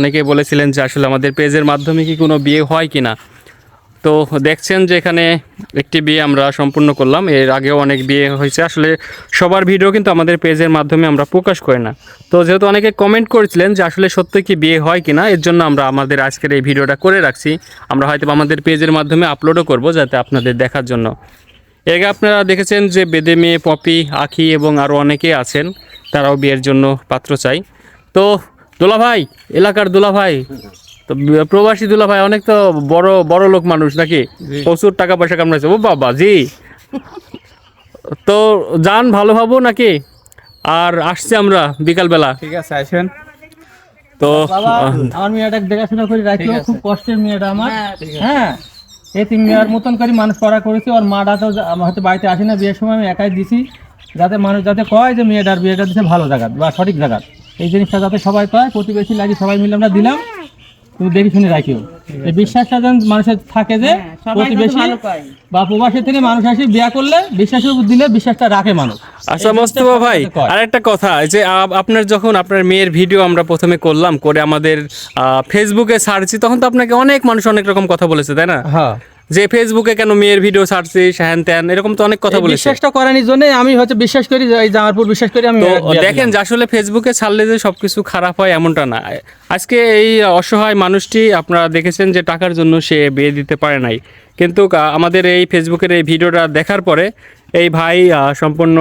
অনেকেই বলেছিলেন যে আসলে আমাদের পেজের মাধ্যমে কি কোনো বিয়ে হয় কি না। তো দেখছেন যে এখানে একটি বিয়ে আমরা সম্পূর্ণ করলাম। এর আগেও অনেক বিয়ে হয়েছে। আসলে সবার ভিডিও কিন্তু আমাদের পেজের মাধ্যমে আমরা প্রকাশ করি না। তো যেহেতু অনেকে কমেন্ট করেছিলেন যে আসলে সত্যি কি বিয়ে হয় কি না, এর জন্য আমরা আমাদের আজকের এই ভিডিওটা করে রাখছি। আমরা হয়তো আমাদের পেজের মাধ্যমে আপলোডও করব যাতে আপনাদের দেখার জন্য। এর আগে আপনারা দেখেছেন যে বেদে মেয়ে, পপি, আখি এবং আরও অনেকেই আছেন, তারাও বিয়ের জন্য পাত্র চাই। তো দুলাভাই, এলাকার দুলাভাই, তো প্রবাসী দুলাভাই অনেক তো বড় বড় লোক মানুষ নাকি, প্রচুর টাকা পয়সা কামাইছে। ও বাবা জি, তো যান ভালো ভাবো নাকি। আর আসছে আমরা বিকালবেলা। ঠিক আছে আসেন। তো বাবা আমার মেয়েটা দেখাশোনা করে রাখিও, খুব কষ্টের মেয়েটা আমার। হ্যাঁ, এই তিন মেয়ের মতন করে মানুষ করা করেছে। ওর মাটা তো হয়তো বাড়িতে আসে না, বিয়ের সময় আমি একাই দিছি, যাতে মানুষ যাতে কয় যে মেয়েটার বিয়েটা দিচ্ছে ভালো জায়গা বা সঠিক জায়গা। এই জিনিসটা যাতে সবাই কয়, প্রতিবেশী লাগি সবাই মিলে আমরা দিলাম। তুমি দেখে শুনে রাখিও, এই বিশ্বাসটা যেন মানুষের থাকে যে প্রতিবেশী বা প্রবাসী থেকে মানুষ আসে বিয়ে করলে বিশ্বাস দিলে বিশ্বাসটা রাখে মানুষ। আচ্ছা মোস্তফা ভাই, আরেকটা কথা, যে আপনার যখন আপনার মেয়ের ভিডিও আমরা প্রথমে করলাম, করে আমাদের ফেসবুকে ছাড়ছি, তখন তো আপনাকে অনেক মানুষ অনেক রকম কথা বলেছে, তাই না? হ্যাঁ, যে ফেসবুকে কেন মেয়ের ভিডিও ছাড়ছিস, হ্যান ত্যান, এরকম তো অনেক কথা বলেছে। বিশ্বাসটা করানোর জন্য আমি হচ্ছে বিশ্বাস করি যে এই জামারপুর বিশ্বাস করি আমি। তো দেখেন যে আসলে ফেসবুকে ছাড়লে যে সবকিছু খারাপ হয় এমনটা না। আজকে এই অসহায় মানুষটি আপনারা দেখেছেন যে টাকার জন্য সে বিয়ে দিতে পারে নাই, কিন্তু আমাদের এই ফেসবুকের এই ভিডিওটা দেখার পরে এই ভাই সম্পূর্ণ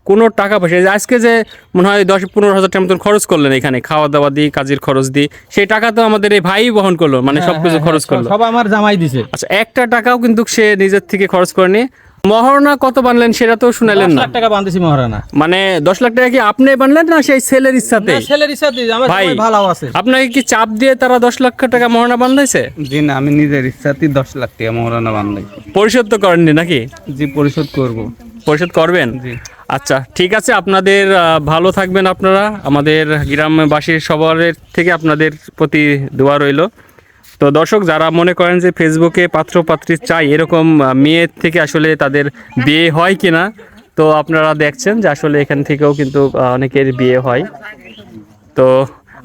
কোনো টাকা পয়সা, আজকে যে মনে হয় 10-15 হাজার টাকা মতন খরচ করলেন এখানে, খাওয়া দাওয়া দিয়ে, কাজের খরচ দিয়ে, সেই টাকা তো আমাদের এই ভাই বহন করলো, মানে সবকিছু খরচ করলো, সব আমার জামাই দিছে। আচ্ছা একটা টাকাও কিন্তু সে নিজের থেকে খরচ করেনি। মহারণা কত বানলেন সেটা তো শুনালেন 10 না। লাখ টাকা বাঁধেছি মহারানা। মানে 10 লাখ টাকা কি আপনি বানলেন না সেই ছেলের ইচ্ছাতে? না, ছেলের ইচ্ছাতে, আমার ভাই, জামাই ভালো আছে। আপনাকে কি চাপ দিয়ে তারা 10 লাখ টাকা মহারণা বান্ধাইছে? জি না, আমি নিজের ইচ্ছাতেই 10 লাখ টাকা মহারণা বান্ধাই। পরিশোধ তো করেননি নাকি? জি পরিশোধ করব। পরিশোধ করবেন? জি আচ্ছা ঠিক আছে, আপনাদের ভালো থাকবেন আপনারা। আমাদের গ্রামবাসীর সবার থেকে আপনাদের প্রতি দোয়া রইল। তো দর্শক, যারা মনে করেন যে ফেসবুকে পাত্র পাত্রী চাই, এরকম মেয়ের থেকে আসলে তাদের বিয়ে হয় কিনা, তো আপনারা দেখছেন যে আসলে এখান থেকেও কিন্তু অনেকের বিয়ে হয়। তো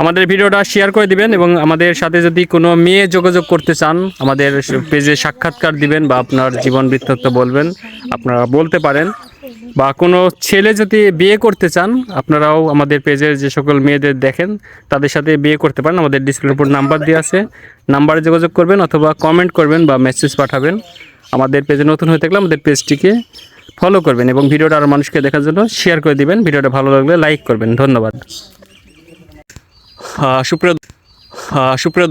আমাদের ভিডিওটা শেয়ার করে দিবেন, এবং আমাদের সাথে যদি কোনো মেয়ে যোগাযোগ করতে চান, আমাদের পেজে সাক্ষাৎকার দিবেন বা আপনার জীবন বৃত্তান্ত বলবেন, আপনারা বলতে পারেন। বা কোনো ছেলে যদি বিয়ে করতে চান, আপনারাও আমাদের পেজের যে সকল মেয়েদের দেখেন তাদের সাথে বিয়ে করতে পারেন। আমাদের ডিসপ্লের উপর নাম্বার দেওয়া আছে, নাম্বারে যোগাযোগ করবেন অথবা কমেন্ট করবেন বা মেসেজ পাঠাবেন। আমাদের পেজে নতুন হয়ে থাকলে আমাদের পেজটিকে ফলো করবেন এবং ভিডিওটা আরও মানুষকে দেখার জন্য শেয়ার করে দিবেন। ভিডিওটা ভালো লাগলে লাইক করবেন। ধন্যবাদ। সুপ্রিয়